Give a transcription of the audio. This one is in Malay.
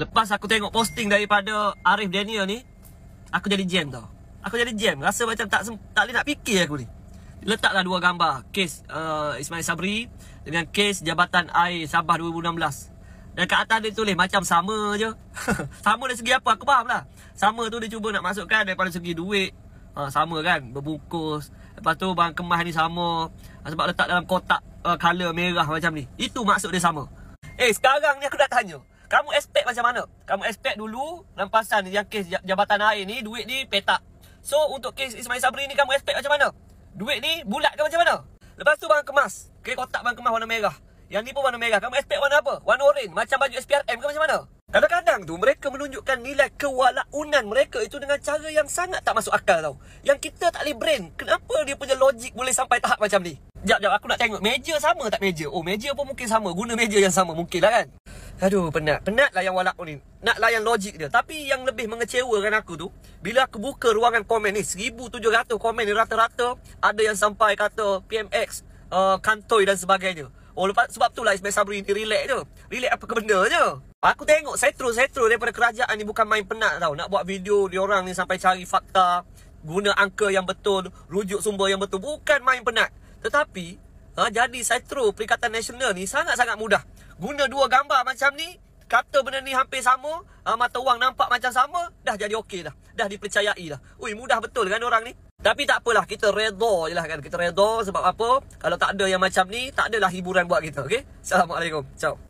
Lepas aku tengok posting daripada Arif Daniel ni, aku jadi jam tau. Aku jadi jam. Rasa macam tak boleh nak fikir aku ni. Letaklah dua gambar. Kes Ismail Sabri dengan kes Jabatan Air Sabah 2016. Dan kat atas dia tulis macam sama je. Sama dari segi apa? Aku faham lah. Sama tu dia cuba nak masukkan daripada segi duit. Sama kan? Berbungkus. Lepas tu barang kemas ni sama. Sebab letak dalam kotak color merah macam ni. Itu maksud dia sama. Sekarang ni aku nak tanya. Kamu expect macam mana? Kamu expect dulu rampasan yang kes Jabatan Air ni, duit ni petak. So, untuk kes Ismail Sabri ni kamu expect macam mana? Duit ni bulat ke macam mana? Lepas tu barang kemas. Kotak barang kemas warna merah. Yang ni pun warna merah. Kamu expect warna apa? Warna oren. Macam baju SPRM ke macam mana? Kadang-kadang tu mereka menunjukkan nilai kewalaunan mereka itu dengan cara yang sangat tak masuk akal tau. Yang kita tak boleh brain. Kenapa dia punya logik boleh sampai tahap macam ni? Sekejap, aku nak tengok. Meja sama tak meja? Oh, meja pun mungkin sama. Guna meja yang sama mungkin lah kan? Aduh, penat. Penat lah yang walau ni. Nak layan logik dia. Tapi yang lebih mengecewakan aku tu, bila aku buka ruangan komen ni, 1,700 komen ni rata-rata, ada yang sampai kata PMX, kantoi dan sebagainya. Oh, lepas, sebab tu lah Ismail Sabri ni relax je. Relax apa ke benda je. Aku tengok setro daripada kerajaan ni bukan main penat tau. Nak buat video diorang ni sampai cari fakta, guna angka yang betul, rujuk sumber yang betul. Bukan main penat. Tetapi, jadi setro Perikatan Nasional ni sangat-sangat mudah. Guna dua gambar macam ni, kata benda ni hampir sama, mata wang nampak macam sama, dah jadi okey dah. Dah dipercayai dah. Ui, mudah betul kan orang ni. Tapi tak apalah, kita redha je lah kan. Kita redha sebab apa? Kalau tak ada yang macam ni, tak adalah hiburan buat kita, okey? Assalamualaikum. Ciao.